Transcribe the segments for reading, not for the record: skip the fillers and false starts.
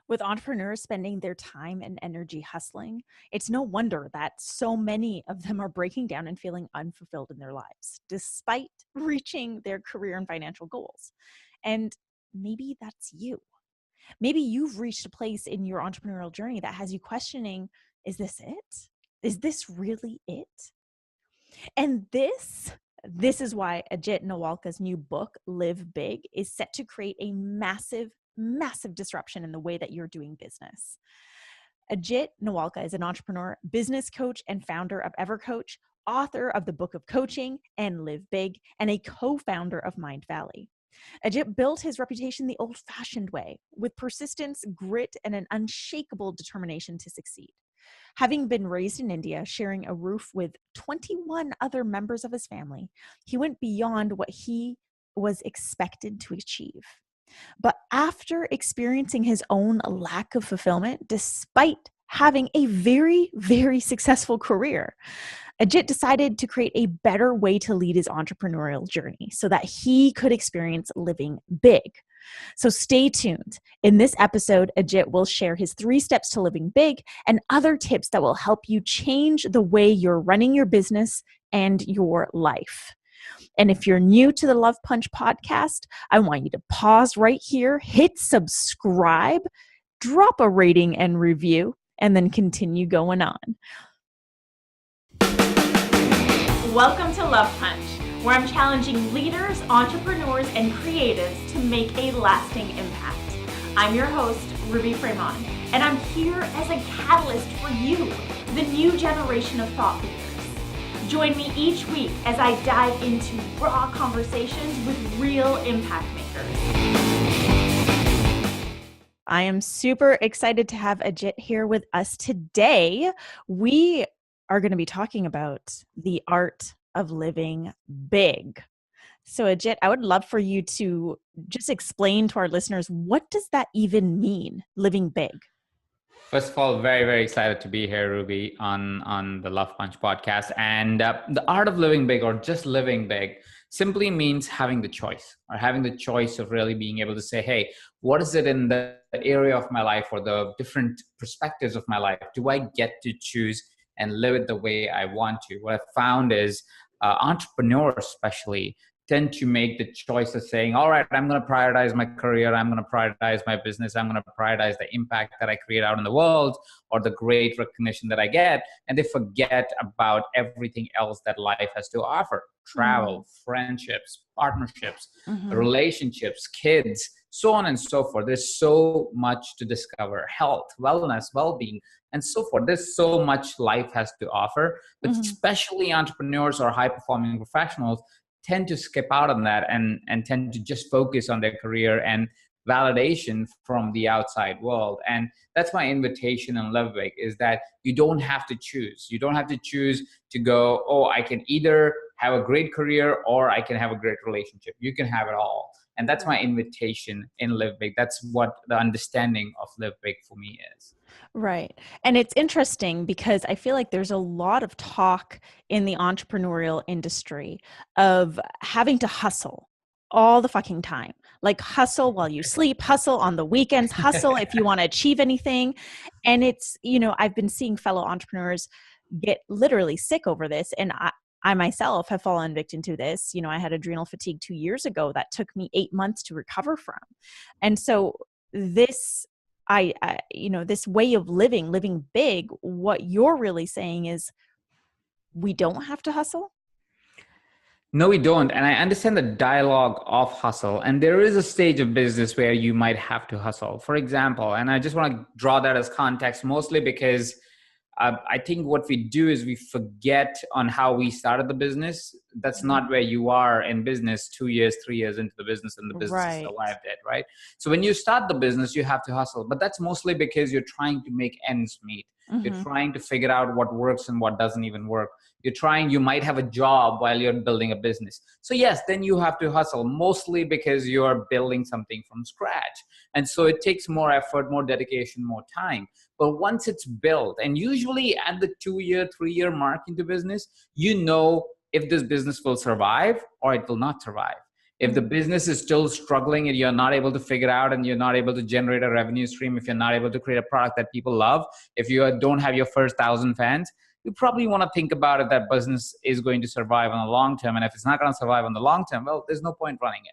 With entrepreneurs spending their time and energy hustling, it's no wonder that so many of them are breaking down and feeling unfulfilled in their lives, despite reaching their career and financial goals. And maybe that's you. Maybe you've reached a place in your entrepreneurial journey that has you questioning, is this it? Is this really it? And this is why Ajit Nawalkha's new book, Live Big, is set to create a massive disruption in the way that you're doing business. Ajit Nawalkha is an entrepreneur, business coach, and founder of Evercoach, author of the Book of Coaching and Live Big, and a co-founder of Mind Valley. Ajit built his reputation the old-fashioned way, with persistence, grit, and an unshakable determination to succeed. Having been raised in India, sharing a roof with 21 other members of his family, he went beyond what he was expected to achieve. But after experiencing his own lack of fulfillment, despite having a very successful career, Ajit decided to create a better way to lead his entrepreneurial journey so that he could experience living big. So stay tuned. In this episode, Ajit will share his 3 steps to living big and other tips that will help you change the way you're running your business and your life. And if you're new to the Love Punch podcast, I want you to pause right here, hit subscribe, drop a rating and review, and then continue going on. Welcome to Love Punch, where I'm challenging leaders, entrepreneurs, and creatives to make a lasting impact. I'm your host, Ruby Fremont, and I'm here as a catalyst for you, the new generation of thought leaders. Join me each week as I dive into raw conversations with real impact makers. I am super excited to have Ajit here with us today. We are going to be talking about the art of living big. So Ajit, I would love for you to just explain to our listeners, what does that even mean, living big? First of all, very excited to be here, Ruby, on the Love Punch podcast. And the art of living big, or just living big, simply means having the choice, or having the choice of really being able to say, hey, what is it in the area of my life or the different perspectives of my life? Do I get to choose and live it the way I want to? What I've found is entrepreneurs especially tend to make the choice of saying, all right, I'm going to prioritize my career. I'm going to prioritize my business. I'm going to prioritize the impact that I create out in the world or the great recognition that I get. And they forget about everything else that life has to offer. Travel, friendships, partnerships, relationships, kids, so on and so forth. There's so much to discover: health, wellness, well-being, and so forth. There's so much life has to offer, but especially entrepreneurs or high-performing professionals tend to skip out on that and tend to just focus on their career and validation from the outside world. And that's my invitation in Live Big, is that you don't have to choose. You don't have to choose to go, oh, I can either have a great career or I can have a great relationship. You can have it all. And that's my invitation in Live Big. That's what the understanding of Live Big for me is. Right. And it's interesting because I feel like there's a lot of talk in the entrepreneurial industry of having to hustle all the fucking time. Like hustle while you sleep, hustle on the weekends, hustle if you want to achieve anything. And it's, I've been seeing fellow entrepreneurs get literally sick over this. And I myself have fallen victim to this. I had adrenal fatigue 2 years ago that took me 8 months to recover from. And so this this way of living big, what you're really saying is we don't have to hustle? No, we don't. And I understand the dialogue of hustle. And there is a stage of business where you might have to hustle. For example, and I just want to draw that as context, mostly because I think what we do is we forget on how we started the business. That's not where you are in business 2 years, 3 years into the business, and the business is survived it, right? So when you start the business, you have to hustle. But that's mostly because you're trying to make ends meet. You're trying to figure out what works and what doesn't even work. You might have a job while you're building a business. So yes, then you have to hustle, mostly because you're building something from scratch. And so it takes more effort, more dedication, more time. But once it's built, and usually at the 2-year, 3-year mark into business, if this business will survive or it will not survive. If the business is still struggling and you're not able to figure out and you're not able to generate a revenue stream, if you're not able to create a product that people love, if you don't have your first 1,000 fans, you probably want to think about if that business is going to survive on the long term. And if it's not going to survive on the long term, well, there's no point running it.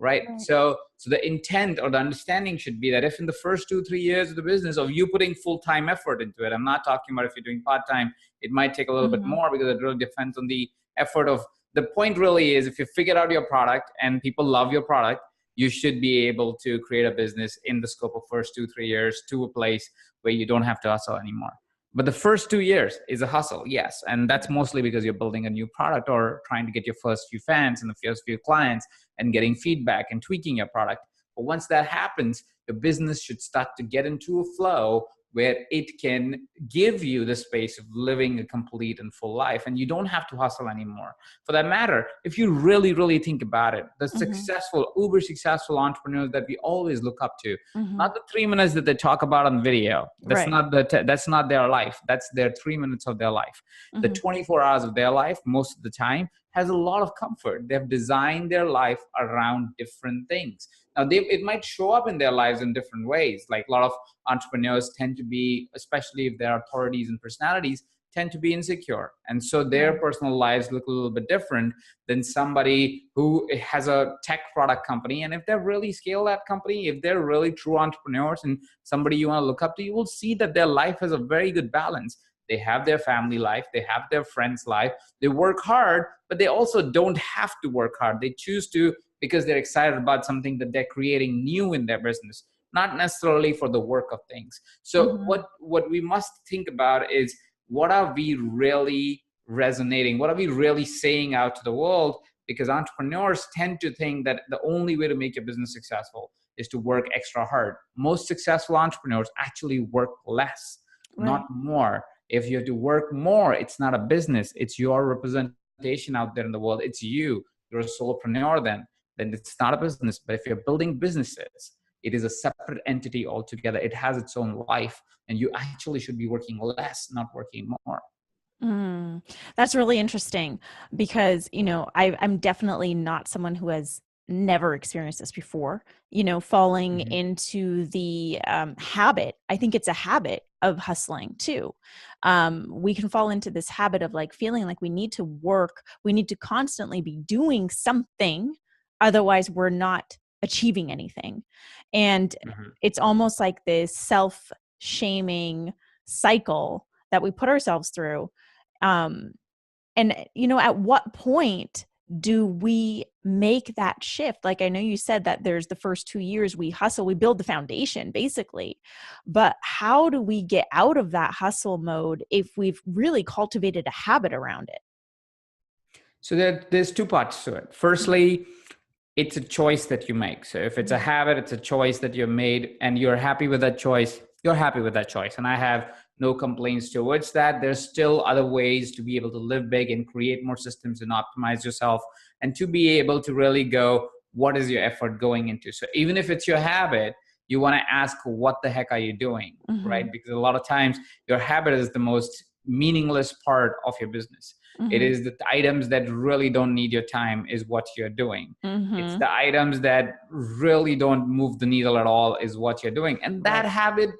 Right. Right. So the intent or the understanding should be that if in the first 2-3 years of the business of you putting full-time effort into it, I'm not talking about if you're doing part-time, it might take a little bit more because it really depends on the effort of the point really is if you figured out your product and people love your product, you should be able to create a business in the scope of first 2-3 years to a place where you don't have to hustle anymore. But the first 2 years is a hustle, yes. And that's mostly because you're building a new product or trying to get your first few fans and the first few clients and getting feedback and tweaking your product. But once that happens, your business should start to get into a flow where it can give you the space of living a complete and full life. And you don't have to hustle anymore. For that matter, if you really, really think about it, the successful, uber successful entrepreneurs that we always look up to, not the 3 minutes that they talk about on video. That's not that's not their life. That's their 3 minutes of their life. The 24 hours of their life, most of the time, has a lot of comfort. They've designed their life around different things. Now, it might show up in their lives in different ways. Like a lot of entrepreneurs tend to be, especially if they're authorities and personalities, tend to be insecure. And so their personal lives look a little bit different than somebody who has a tech product company. And if they're really scale that company, if they're really true entrepreneurs and somebody you want to look up to, you will see that their life has a very good balance. They have their family life, they have their friends' life, they work hard, but they also don't have to work hard. They choose to because they're excited about something that they're creating new in their business, not necessarily for the work of things. So what we must think about is, what are we really resonating? What are we really saying out to the world? Because entrepreneurs tend to think that the only way to make your business successful is to work extra hard. Most successful entrepreneurs actually work less, not more. If you have to work more, it's not a business. It's your representation out there in the world. It's you. You're a solopreneur then it's not a business. But if you're building businesses, it is a separate entity altogether. It has its own life, and you actually should be working less, not working more. That's really interesting because, I'm definitely not someone who has never experienced this before, falling into the habit. I think it's a habit of hustling too. We can fall into this habit of like feeling like we need to work. We need to constantly be doing something. Otherwise, we're not achieving anything. And it's almost like this self-shaming cycle that we put ourselves through. And, at what point do we make that shift? Like, I know you said that there's the first 2 years we hustle, we build the foundation basically, but how do we get out of that hustle mode if we've really cultivated a habit around it? So there's two parts to it. Firstly, it's a choice that you make. So if it's a habit, it's a choice that you've made and you're happy with that choice, you're happy with that choice. And I have no complaints towards that. There's still other ways to be able to live big and create more systems and optimize yourself and to be able to really go, what is your effort going into? So even if it's your habit, you want to ask, what the heck are you doing, right? Because a lot of times your habit is the most meaningless part of your business. It is the items that really don't need your time is what you're doing. It's the items that really don't move the needle at all is what you're doing. And that habit,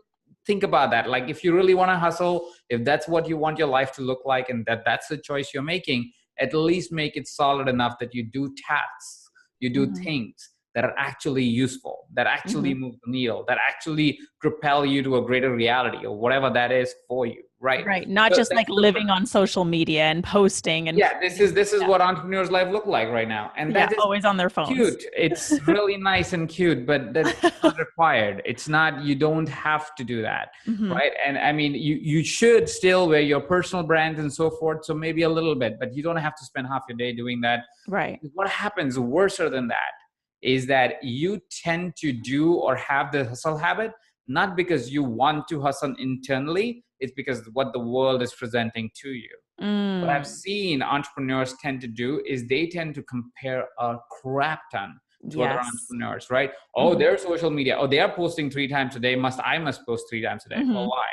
think about that. Like if you really want to hustle, if that's what you want your life to look like and that's the choice you're making, at least make it solid enough that you do tasks, you do things that are actually useful, that actually move the needle, that actually propel you to a greater reality or whatever that is for you. Right. Not just like living on social media and posting and this is what entrepreneurs' life look like right now. And that is always on their phones. Cute. It's really nice and cute, but that's not required. It's not, you don't have to do that. Right. And I mean, you should still wear your personal brands and so forth. So maybe a little bit, but you don't have to spend half your day doing that. Right. What happens worse than that is that you tend to do or have the hustle habit, not because you want to hustle internally, it's because what the world is presenting to you. What I've seen entrepreneurs tend to do is they tend to compare a crap ton to other entrepreneurs, right? Oh, their social media. Oh, they are posting 3 times a day. I must post 3 times a day. Well, why?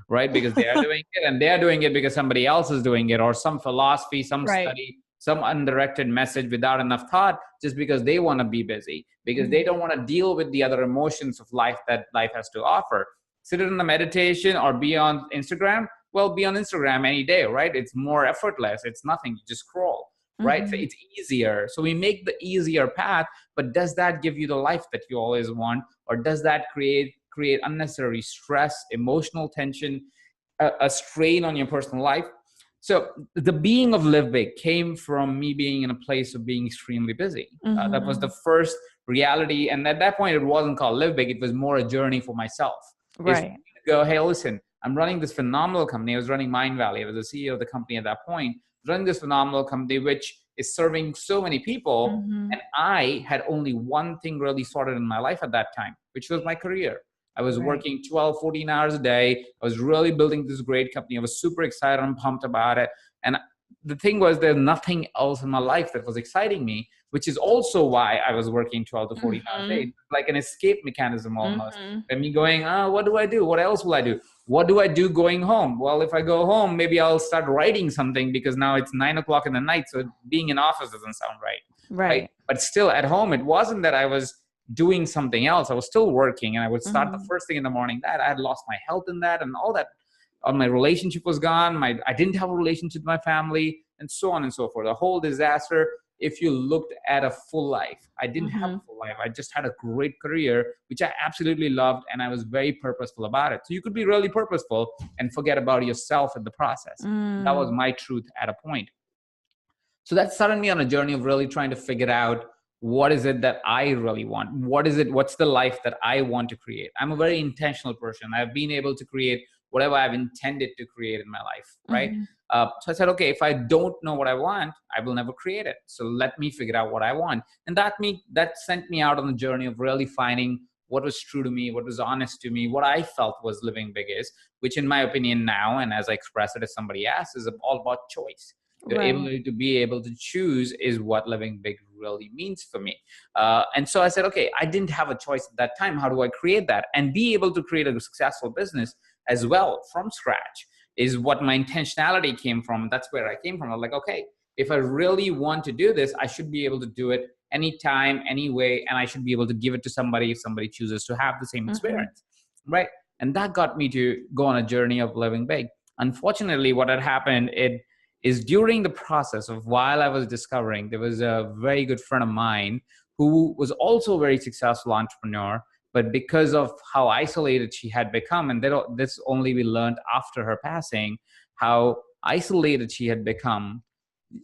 Right? Because they are doing it and they are doing it because somebody else is doing it or some philosophy, some study some undirected message without enough thought, just because they want to be busy, because they don't want to deal with the other emotions of life that life has to offer. Sit in a meditation or be on Instagram. Well, be on Instagram any day, right? It's more effortless. It's nothing. You just scroll, right? So Mm-hmm. it's easier. So we make the easier path, but does that give you the life that you always want? Or does that create unnecessary stress, emotional tension, a strain on your personal life? So the being of live big came from me being in a place of being extremely busy. That was Mm-hmm. the first reality. And at that point, it wasn't called live big. It was more a journey for myself. Is Right. go, hey, listen, I'm running this phenomenal company. I was running Mind Valley. I was the CEO of the company at that point, running this phenomenal company, which is serving so many people. Mm-hmm. And I had only one thing really sorted in my life at that time, which was my career. I was Right. working 12, 14 hours a day. I was really building this great company. I was super excited and pumped about it. And the thing was, there's nothing else in my life that was exciting me, which is also why I was working 12 to 14 hours a Mm-hmm. day, like an escape mechanism almost. Mm-hmm. And me going, what do I do? What else will I do? What do I do going home? Well, if I go home, maybe I'll start writing something, because now it's 9 o'clock in the night. So being in office doesn't sound right. Right. Right. But still at home, it wasn't that I was doing something else. I was still working, and I would start the Mm-hmm. first thing in the morning that I had lost my health in that, and all that. My relationship was gone. I didn't have a relationship with my family, and so on and so forth. A whole disaster. If you looked at a full life, I didn't have Mm-hmm. a full life. I just had a great career, which I absolutely loved, and I was very purposeful about it. So you could be really purposeful and forget about yourself in the process. That was Mm. my truth at a point. So that started me on a journey of really trying to figure out, what is it that I really want? What's the life that I want to create? I'm a very intentional person. I've been able to create whatever I've intended to create in my life, right? Mm-hmm. So I said, okay, if I don't know what I want, I will never create it. So let me figure out what I want. And that sent me out on the journey of really finding what was true to me, what was honest to me, what I felt was living big is, which in my opinion now, and as I express it, if somebody asks, is all about choice. The Right. ability to be able to choose is what living big really means for me. And so I said, okay, I didn't have a choice at that time. How do I create that and be able to create a successful business as well from scratch? Is what my intentionality came from. That's where I came from. I'm like, okay, if I really want to do this, I should be able to do it anytime, any way, and I should be able to give it to somebody if somebody chooses to have the same Mm-hmm. experience, right? And that got me to go on a journey of living big. Unfortunately, what had happened, it is during the process of while I was discovering, there was a very good friend of mine who was also a very successful entrepreneur, but because of how isolated she had become, and this only we learned after her passing, how isolated she had become,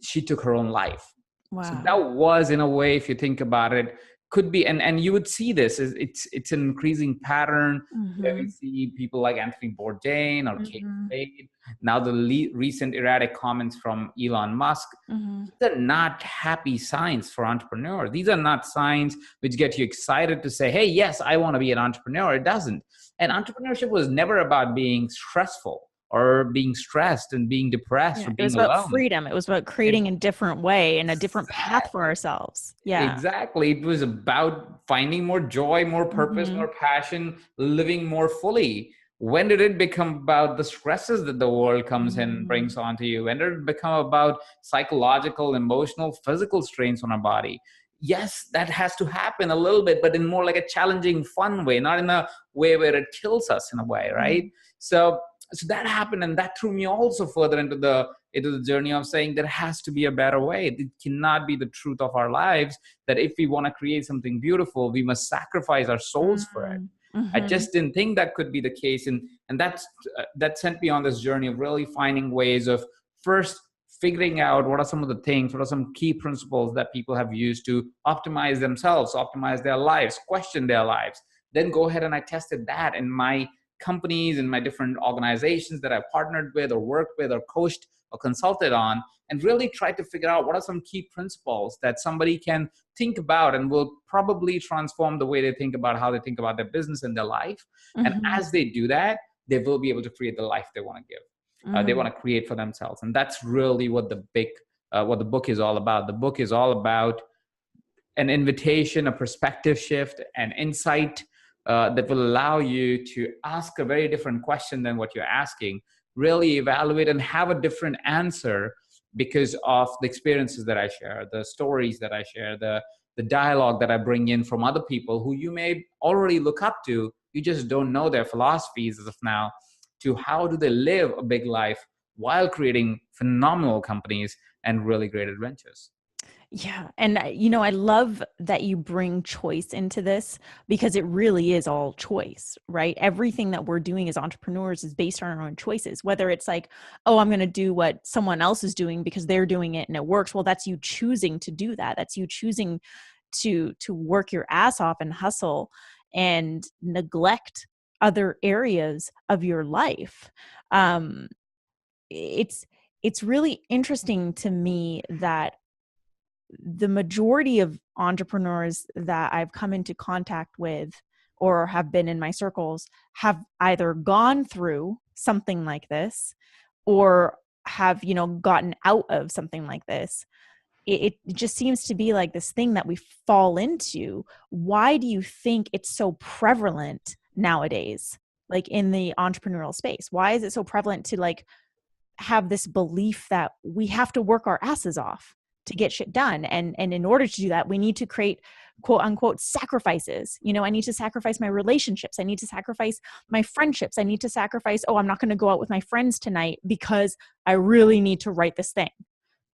she took her own life. So Wow. that was, in a way, if you think about it, could be, and you would see this, it's an increasing pattern where we Mm-hmm. see people like Anthony Bourdain or Kate Mm-hmm. Spade. Now the recent erratic comments from Elon Musk, Mm-hmm. these are not happy signs for entrepreneurs. These are not signs which get you excited to say, hey, yes, I want to be an entrepreneur. It doesn't. And entrepreneurship was never about being stressful or being stressed and being depressed Yeah. or It was being about alone. freedom. It was about It, creating a different way and a different path for exactly. ourselves. Yeah. Exactly. It was about finding more joy, more purpose, Mm-hmm. more passion, living more fully. When did it become about the stresses that the world comes in and Mm-hmm. brings onto you? When did it become about psychological, emotional, physical strains on our body? Yes, that has to happen a little bit, but in more like a challenging, fun way, not in a way where it kills us in a way, right? Mm-hmm. So so that happened, and that threw me also further into the journey of saying there has to be a better way. It cannot be the truth of our lives that if we want to create something beautiful, we must sacrifice our souls for it. I Mm-hmm. just didn't think that could be the case, and that sent me on this journey of really finding ways of first figuring out what are some of the things, what are some key principles that people have used to optimize themselves, optimize their lives, question their lives. Then go ahead and I tested that in my companies and my different organizations that I partnered with or worked with or coached or consulted on, and really tried to figure out what are some key principles that somebody can think about and will probably transform the way they think about how they think about their business and their life. And Mm-hmm. as they do that, they will be able to create the life they want to give, they Mm-hmm. want to create for themselves. And that's really what the book is all about. The book is all about an invitation, a perspective shift, an insight that will allow you to ask a very different question than what you're asking, really evaluate and have a different answer because of the experiences that I share, the stories that I share, the dialogue that I bring in from other people who you may already look up to. You just don't know their philosophies as of now, to how do they live a big life while creating phenomenal companies and really great adventures. Yeah. And, I love that you bring choice into this because it really is all choice, right? Everything that we're doing as entrepreneurs is based on our own choices, whether it's like, oh, I'm going to do what someone else is doing because they're doing it and it works. Well, that's you choosing to do that. That's you choosing to work your ass off and hustle and neglect other areas of your life. Um, it's it's really interesting to me that the majority of entrepreneurs that I've come into contact with or have been in my circles have either gone through something like this or have, gotten out of something like this. It just seems to be like this thing that we fall into. Why do you think it's so prevalent nowadays, like in the entrepreneurial space? Why is it so prevalent to like have this belief that we have to work our asses off to get shit done, and in order to do that we need to create quote unquote sacrifices? I need to sacrifice my relationships, I need to sacrifice my friendships, I need to sacrifice, oh, I'm not going to go out with my friends tonight because I really need to write this thing.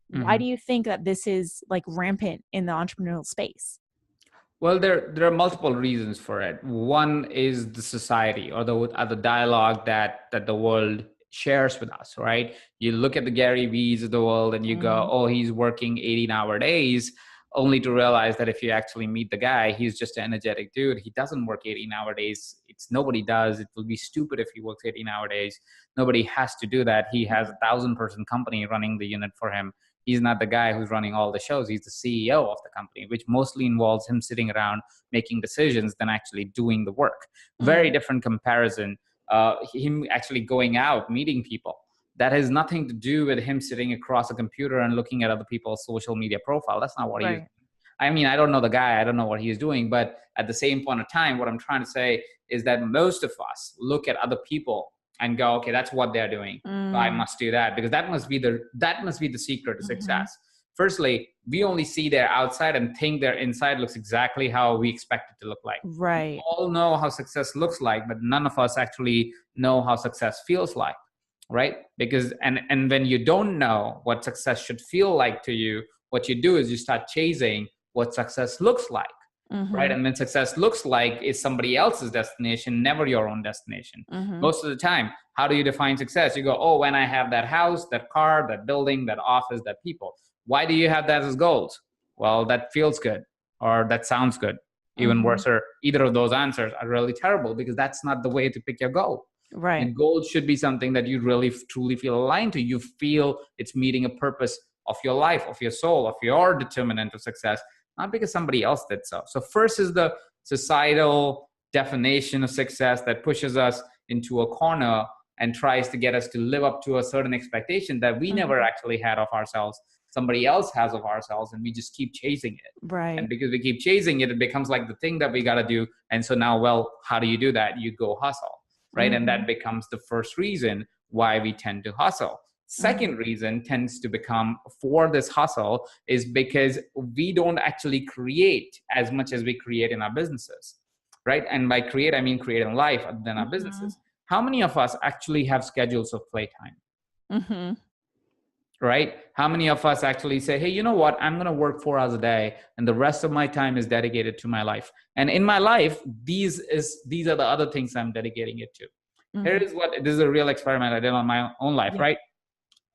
Why do Mhm. you think that this is like rampant in the entrepreneurial space? Well, there are multiple reasons for it. One is the society or the dialogue that the world shares with us, right? You look at the Gary Vee's of the world and you go, Mm, oh, he's working 18-hour days, only to realize that if you actually meet the guy, he's just an energetic dude. He doesn't work 18-hour days. It's nobody does. It will be stupid if he works 18-hour days. Nobody has to do that. He has a 1,000-person company running the unit for him. He's not the guy who's running all the shows. He's the CEO of the company, which mostly involves him sitting around making decisions than actually doing the work. Very mm, different comparison. Him actually going out, meeting people. That has nothing to do with him sitting across a computer and looking at other people's social media profile. That's not what he is. right. I mean, I don't know the guy. I don't know what he's doing. But at the same point of time, what I'm trying to say is that most of us look at other people and go, okay, that's what they're doing, so I Mm, must do that, because that must be the secret to mhm. success. Firstly, we only see their outside and think their inside looks exactly how we expect it to look like. We Right. all know how success looks like, but none of us actually know how success feels like, right? Because and when you don't know what success should feel like to you, what you do is you start chasing what success looks like, right? Mhm, And when success looks like is somebody else's destination, never your own destination. mhm, Most of the time, how do you define success? You go, oh, when I have that house, that car, that building, that office, that people. Why do you have that as goals? Well, that feels good, or that sounds good. Even mhm. worse, or either of those answers are really terrible, because that's not the way to pick your goal. Right. And goals should be something that you really truly feel aligned to. You feel it's meeting a purpose of your life, of your soul, of your determinant of success, not because somebody else did so. So first is the societal definition of success that pushes us into a corner and tries to get us to live up to a certain expectation that we never Mhm. actually had of ourselves. Somebody else has of ourselves, and we just keep chasing it. And Right. because we keep chasing it, it becomes like the thing that we got to do. And so now, well, how do you do that? You go hustle, right? And that Mhm, becomes the first reason why we tend to hustle. mhm, Second reason tends to become for this hustle is because we don't actually create as much as we create in our businesses, right? And by create, I mean create in life other than our mhm, businesses. How many of us actually have schedules of playtime? mhm, Right? How many of us actually say, hey, you know what? I'm going to work 4 hours a day and the rest of my time is dedicated to my life. And in my life, these are the other things I'm dedicating it to. Here mhm. is what this is a real experiment I did on my own life, Yeah. right?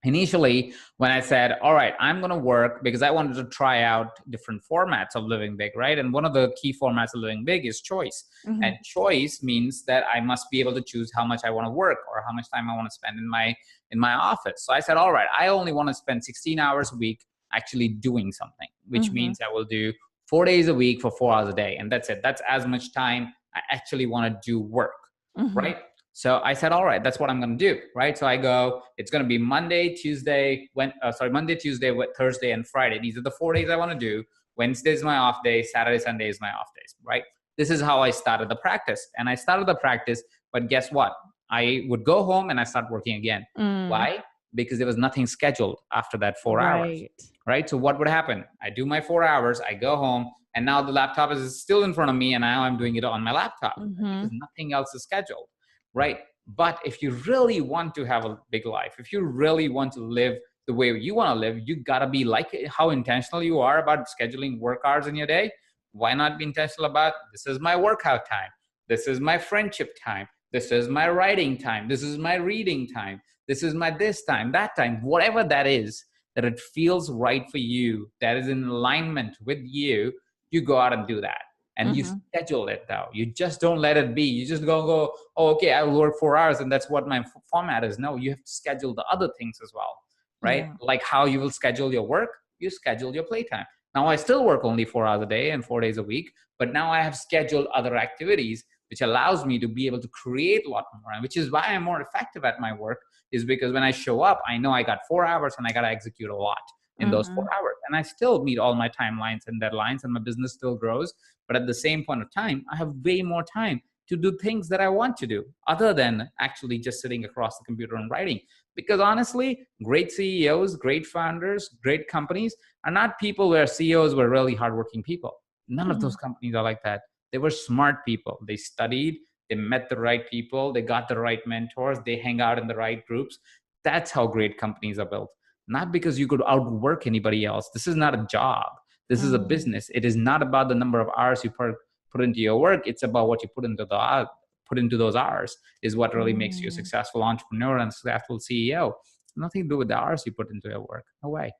Initially, when I said, all right, I'm going to work, because I wanted to try out different formats of living big, right? And one of the key formats of living big is choice. And Mhm, choice means that I must be able to choose how much I want to work or how much time I want to spend in my office. So I said, all right, I only want to spend 16 hours a week actually doing something, which mhm, means I will do 4 days a week for 4 hours a day. And that's it. That's as much time I actually want to do work, mhm, right? So I said, all right, that's what I'm going to do, right? So I go, it's going to be Monday, Tuesday, Monday, Tuesday, Thursday, and Friday. These are the 4 days I want to do. Wednesday is my off day. Saturday, Sunday is my off days, right? This is how I started the practice. And I started the practice, but guess what? I would go home and I start working again. mm, Why? because there was nothing scheduled after that 4 hours, Right. right? So what would happen? I do my 4 hours, I go home, and now the laptop is still in front of me, and now I'm doing it on my laptop because Mm-hmm. nothing else is scheduled, right? But if you really want to have a big life, if you really want to live the way you want to live, you got to be like how intentional you are about scheduling work hours in your day. Why not be intentional about, this is my workout time, this is my friendship time, this is my writing time, this is my reading time, this is my this time, that time, whatever that is, that it feels right for you, that is in alignment with you, you go out and do that. And you Mm-hmm. schedule it though. You just don't let it be. You just go, oh, okay, I will work 4 hours and that's what my format is. No, you have to schedule the other things as well, right? Yeah. Like how you will schedule your work, you schedule your playtime. Now I still work only 4 hours a day and 4 days a week, but now I have scheduled other activities, which allows me to be able to create a lot more. And which is why I'm more effective at my work, is because when I show up, I know I got 4 hours and I got to execute a lot in those Mm-hmm. 4 hours. And I still meet all my timelines and deadlines, and my business still grows. But at the same point of time, I have way more time to do things that I want to do other than actually just sitting across the computer and writing. Because honestly, great CEOs, great founders, great companies are not people where CEOs were really hardworking people. None of Mm-hmm. those companies are like that. They were smart people. They studied, they met the right people, they got the right mentors, they hang out in the right groups. That's how great companies are built. Not because you could outwork anybody else. This is not a job. This is a Mm-hmm. business. It is not about the number of hours you put into your work. It's about what you put into those hours is what really makes you a Mm. successful entrepreneur and successful CEO. Nothing to do with the hours you put into your work. No way.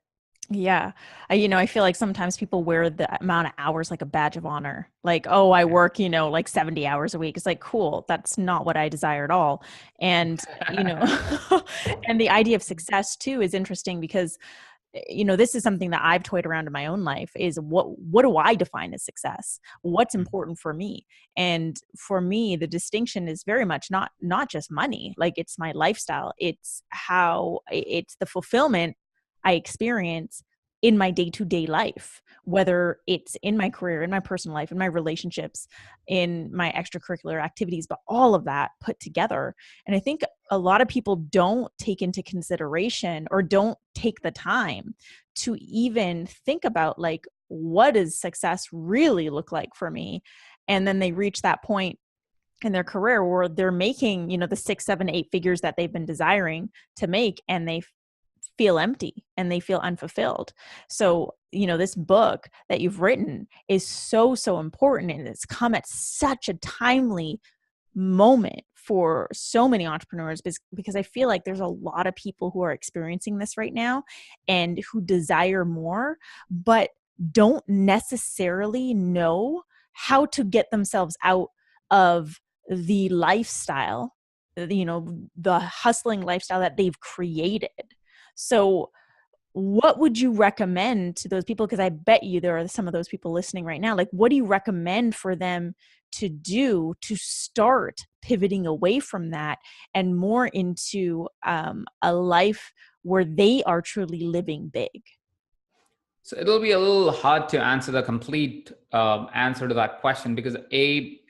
Yeah. I feel like sometimes people wear the amount of hours like a badge of honor. Like, oh, I work, like 70 hours a week. It's like, cool. That's not what I desire at all. And, and the idea of success too is interesting because this is something that I've toyed around in my own life is what do I define as success? What's important for me? And for me, the distinction is very much not just money. Like it's my lifestyle. It's the fulfillment I experience in my day-to-day life, whether it's in my career, in my personal life, in my relationships, in my extracurricular activities, but all of that put together. And I think a lot of people don't take into consideration or don't take the time to even think about like, what does success really look like for me? And then they reach that point in their career where they're making, the 6, 7, 8 figures that they've been desiring to make, and they feel empty and they feel unfulfilled. So, this book that you've written is so, so important. And it's come at such a timely moment for so many entrepreneurs because I feel like there's a lot of people who are experiencing this right now and who desire more, but don't necessarily know how to get themselves out of the lifestyle, the hustling lifestyle that they've created. So what would you recommend to those people? Because I bet you there are some of those people listening right now. Like, what do you recommend for them to do to start pivoting away from that and more into a life where they are truly living big? So it'll be a little hard to answer the complete answer to that question because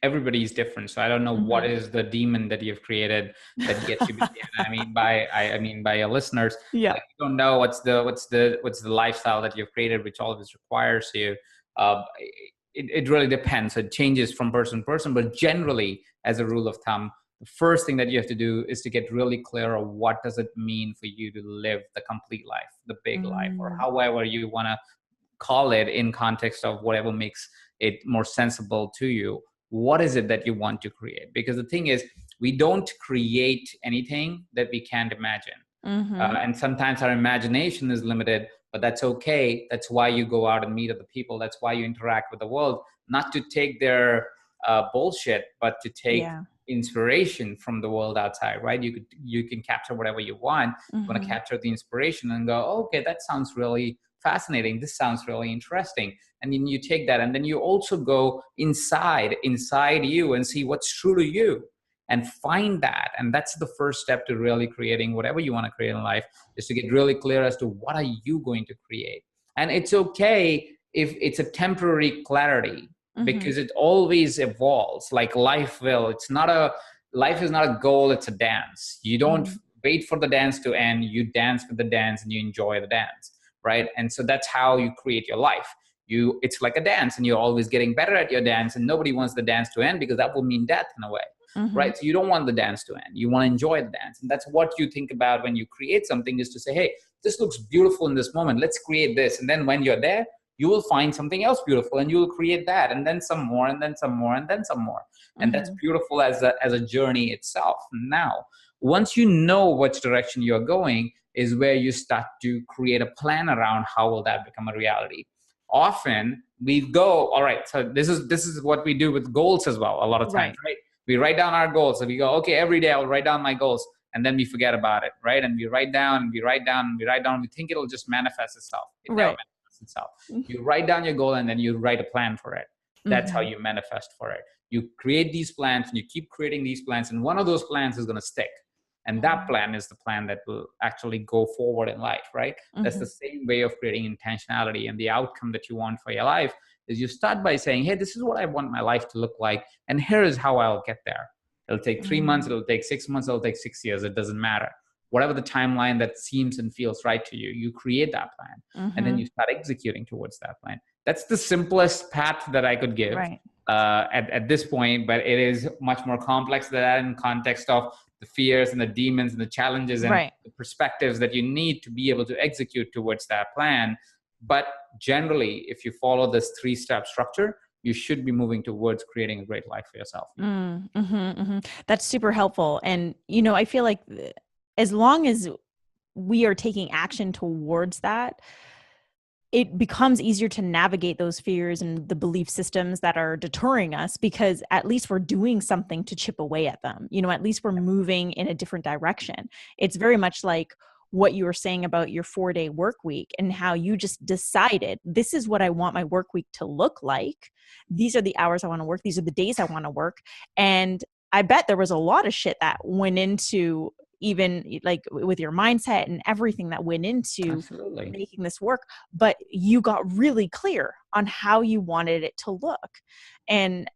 everybody is different. So I don't know what Mm-hmm. is the demon that you've created that gets you. I mean by your listeners, Yeah. like you don't know what's the lifestyle that you've created, which always requires you. Uh, it really depends. It changes from person to person, but generally, as a rule of thumb, the first thing that you have to do is to get really clear on what does it mean for you to live the complete life, the big life, or Mm. however you want to call it in context of whatever makes it more sensible to you. What is it that you want to create? Because the thing is, we don't create anything that we can't imagine. Mm-hmm. And sometimes our imagination is limited, but that's okay. That's why you go out and meet other people. That's why you interact with the world, not to take their bullshit, but to take Yeah. inspiration from the world outside, right? You can capture whatever you want. You want to Mm-hmm. capture the inspiration and go, oh, okay, that sounds really fascinating. This sounds really interesting. And then you take that, and then you also go inside you and see what's true to you and find that. And that's the first step to really creating whatever you want to create in life, is to get really clear as to what are you going to create. And it's okay if it's a temporary clarity, Mm-hmm. because it always evolves like life will. Life is not a goal, it's a dance. You don't Mm-hmm. wait for the dance to end, you dance with the dance, and you enjoy the dance, right? And so that's how you create your life. It's like a dance, and you're always getting better at your dance, and nobody wants the dance to end, because that will mean death in a way, Mm-hmm. right? So you don't want the dance to end. You want to enjoy the dance. And that's what you think about when you create something, is to say, hey, this looks beautiful in this moment. Let's create this. And then when you're there, you will find something else beautiful, and you will create that, and then some more, and then some more, and then some more. And that's Mm-hmm. beautiful as a journey itself. Now, once you know which direction you're going, is where you start to create a plan around how will that become a reality. Often we go, all right, so this is what we do with goals as well, a lot of times, Right. right? We write down our goals. So we go, okay, every day I'll write down my goals, and then we forget about it, right? And we write down, and we write down, and we write down. We think it'll just manifest itself. It never Right. manifests itself. You write down your goal, and then you write a plan for it. That's how Mm-hmm. you manifest for it. You create these plans, and you keep creating these plans, and one of those plans is going to stick. And that plan is the plan that will actually go forward in life, right? That's Mm-hmm. the same way of creating intentionality. And the outcome that you want for your life is, you start by saying, hey, this is what I want my life to look like, and here is how I'll get there. It'll take 3 months, it'll take 6 months, it'll take 6 years. It doesn't matter. Whatever the timeline that seems and feels right to you, you create that plan, and then Mm-hmm. you start executing towards that plan. That's the simplest path that I could give Right. at this point, but it is much more complex than that, in context of the fears and the demons and the challenges and Right. the perspectives that you need to be able to execute towards that plan. But generally, if you follow this 3-step structure, you should be moving towards creating a great life for yourself. Mm-hmm. Mm-hmm. That's super helpful. And, I feel like as long as we are taking action towards that, it becomes easier to navigate those fears and the belief systems that are deterring us, because at least we're doing something to chip away at them. At least we're moving in a different direction. It's very much like what you were saying about your 4-day work week, and how you just decided, this is what I want my work week to look like. These are the hours I want to work. These are the days I want to work. And I bet there was a lot of shit that went into, even like with your mindset and everything that went into Absolutely. making this work, but you got really clear on how you wanted it to look. And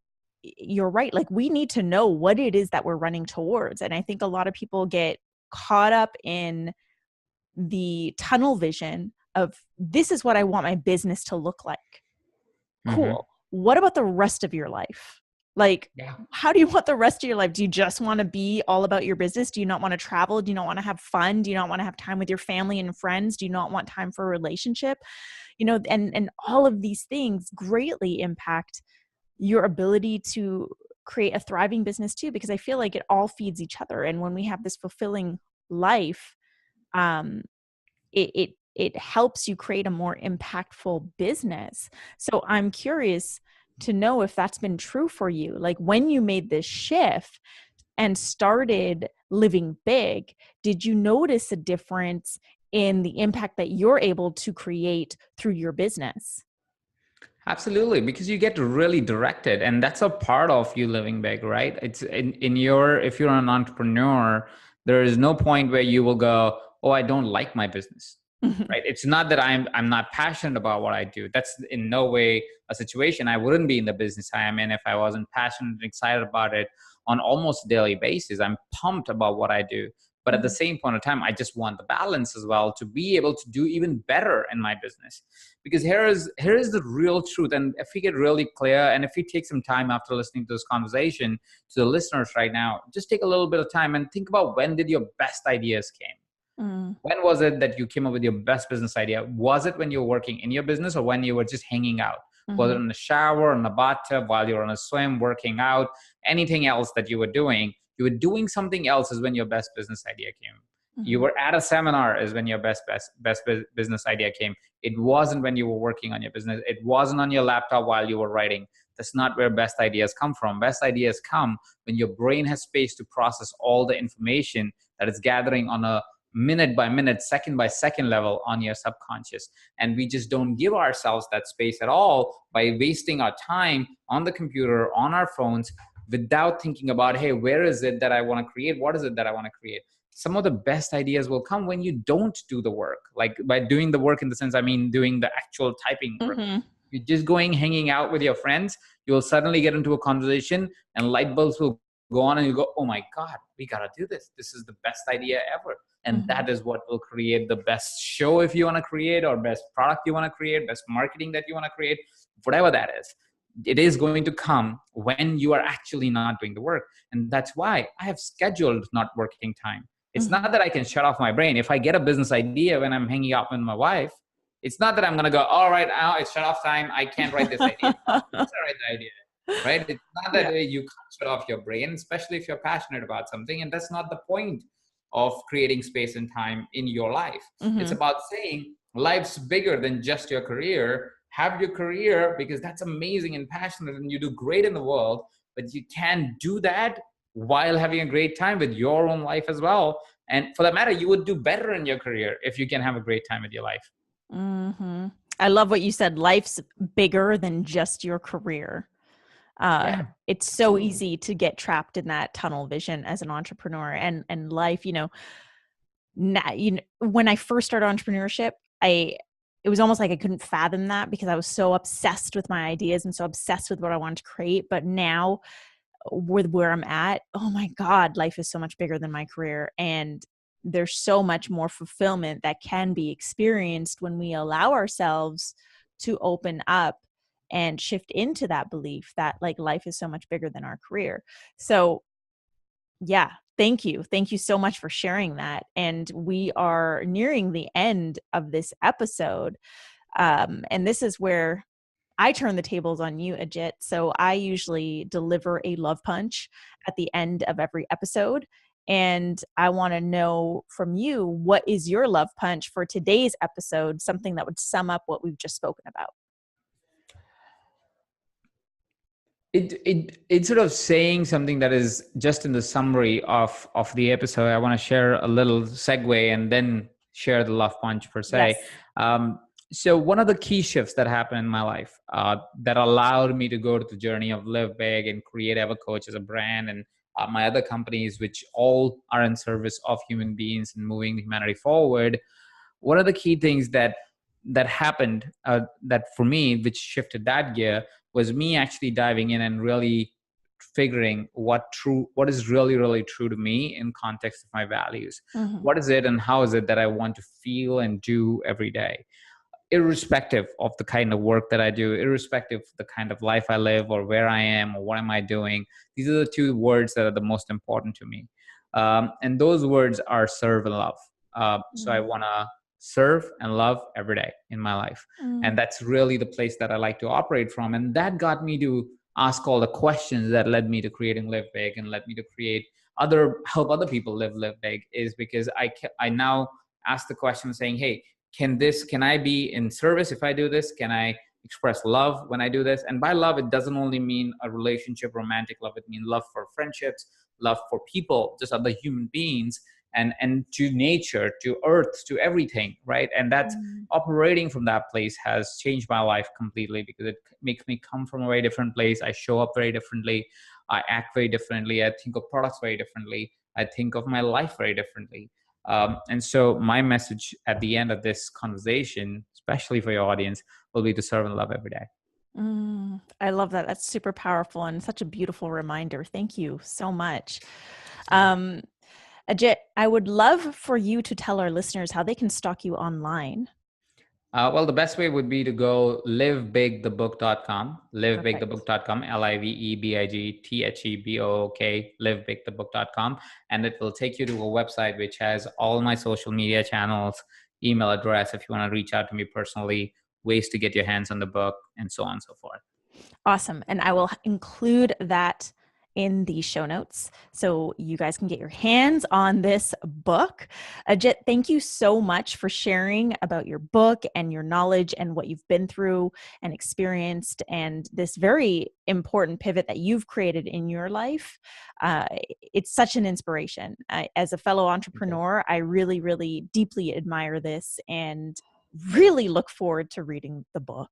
you're right, like, we need to know what it is that we're running towards. And I think a lot of people get caught up in the tunnel vision of, this is what I want my business to look like. Mm-hmm. Cool. What about the rest of your life? Like, Yeah. how do you want the rest of your life? Do you just want to be all about your business? Do you not want to travel? Do you not want to have fun? Do you not want to have time with your family and friends? Do you not want time for a relationship? And all of these things greatly impact your ability to create a thriving business too, because I feel like it all feeds each other. And when we have this fulfilling life, um, it helps you create a more impactful business. So I'm curious to know if that's been true for you. Like, when you made this shift and started living big, did you notice a difference in the impact that you're able to create through your business? Absolutely, because you get really directed, and that's a part of you living big, right? It's in your, if you're an entrepreneur, there is no point where you will go, oh, I don't like my business, right? It's not that I'm not passionate about what I do. That's in no way a situation. I wouldn't be in the business I am in if I wasn't passionate and excited about it on almost daily basis. I'm pumped about what I do. But at the same point of time, I just want the balance as well, to be able to do even better in my business. Because here is the real truth. And if we get really clear, and if we take some time after listening to this conversation, to the listeners right now, just take a little bit of time and think about, when did your best ideas came? Mm, When was it that you came up with your best business idea? Was it when you were working in your business, or when you were just hanging out? Was it mhm, in the shower, in the bathtub, while you were on a swim, working out, anything else that you were doing? You were doing something else is when your best business idea came. You mhm, were at a seminar is when your best business idea came. It wasn't when you were working on your business. It wasn't on your laptop while you were writing. That's not where best ideas come from. Best ideas come when your brain has space to process all the information that it's gathering on a minute by minute, second by second level on your subconscious. And we just don't give ourselves that space at all, by wasting our time on the computer, on our phones, without thinking about, hey, where is it that I want to create? What is it that I want to create? Some of the best ideas will come when you don't do the work. Like, by doing the work in the sense, I mean, doing the actual typing work. mhm, You're just going, hanging out with your friends, you will suddenly get into a conversation, and light bulbs will go on and you go, oh my God, we got to do this. This is the best idea ever. And Mhm. that is what will create the best show if you want to create, or best product you want to create, best marketing that you want to create, whatever that is. It is going to come when you are actually not doing the work. And that's why I have scheduled not working time. It's not Mhm. that I can shut off my brain. If I get a business idea when I'm hanging out with my wife, it's not that I'm going to go, all right, now it's shut off time. I can't write this idea. Of course I write the idea, right? It's not that Yeah. you can't shut off your brain, especially if you're passionate about something. And that's not the point of creating space and time in your life. It's Mhm. about saying life's bigger than just your career. Have your career because that's amazing and passionate and you do great in the world, but you can do that while having a great time with your own life as well. And for that matter, you would do better in your career if you can have a great time with your life. Mhm. I love what you said. Life's bigger than just your career. Uh, Yeah, it's so absolutely. easy to get trapped in that tunnel vision as an entrepreneur, and life, when I first started entrepreneurship, I it was almost like I couldn't fathom that because I was so obsessed with my ideas and so obsessed with what I wanted to create. But now with where I'm at, oh my God, life is so much bigger than my career. And there's so much more fulfillment that can be experienced when we allow ourselves to open up and shift into that belief that like life is so much bigger than our career. So, yeah, thank you. Thank you so much for sharing that. And we are nearing the end of this episode. And this is where I turn the tables on you, Ajit. So I usually deliver a love punch at the end of every episode. And I want to know from you, what is your love punch for today's episode? Something that would sum up what we've just spoken about. It's sort of saying something that is just in the summary of the episode. I want to share a little segue and then share the love punch per se. Yes. Um, so one of the key shifts that happened in my life that allowed me to go to the journey of live big and create Evercoach as a brand, and my other companies, which all are in service of human beings and moving humanity forward. One of the key things that happened, that for me, which shifted that gear, was me actually diving in and really figuring what is really true to me in context of my values. Mm-hmm. What is it and how is it that I want to feel and do every day, irrespective of the kind of work that I do, irrespective of the kind of life I live or where I am or what am I doing. These are the two words that are the most important to me. And those words are serve and love. So I want to serve and love every day in my life. Mm-hmm. And that's really the place that I like to operate from. And that got me to ask all the questions that led me to creating Live Big and led me to help other people live big, is because I now ask the question saying, hey, can I be in service if I do this? Can I express love when I do this? And by love, it doesn't only mean a relationship, romantic love. It means love for friendships, love for people, just other human beings, and to nature, to earth, to everything, right? And that's operating from that place has changed my life completely, because it makes me come from a very different place. I show up very differently. I act very differently. I think of products very differently. I think of my life very differently. And so my message at the end of this conversation, especially for your audience, will be to serve and love every day. I love that. That's super powerful and such a beautiful reminder. Thank you so much. Um, Ajit, I would love for you to tell our listeners how they can stalk you online. Well, the best way would be to go livebigthebook.com, Perfect. livebigthebook.com, LIVEBIGTHEBOOK, livebigthebook.com. And it will take you to a website which has all my social media channels, email address if you want to reach out to me personally, ways to get your hands on the book, and so on and so forth. Awesome. And I will include that in the show notes so you guys can get your hands on this book. Ajit, thank you so much for sharing about your book and your knowledge and what you've been through and experienced, and this very important pivot that you've created in your life. It's such an inspiration. As a fellow entrepreneur, I really, really deeply admire this and really look forward to reading the book.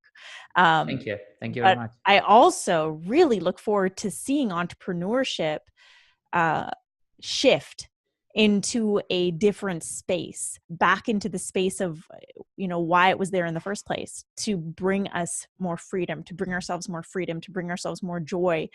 Um, Thank you. Thank you very but much. I also really look forward to seeing entrepreneurship uh, shift into a different space, back into the space of, why it was there in the first place, to bring us more freedom, to bring ourselves more freedom, to bring ourselves more joy,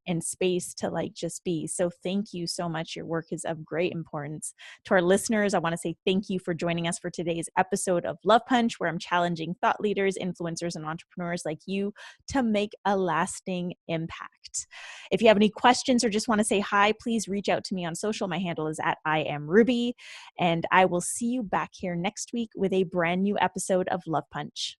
and space to like just be. So thank you so much. Your work is of great importance. To our listeners, I want to say thank you for joining us for today's episode of Love Punch, where I'm challenging thought leaders, influencers, and entrepreneurs like you to make a lasting impact. If you have any questions or just want to say hi, please reach out to me on social. My handle is at I am Ruby, and I will see you back here next week with a brand new episode of Love Punch.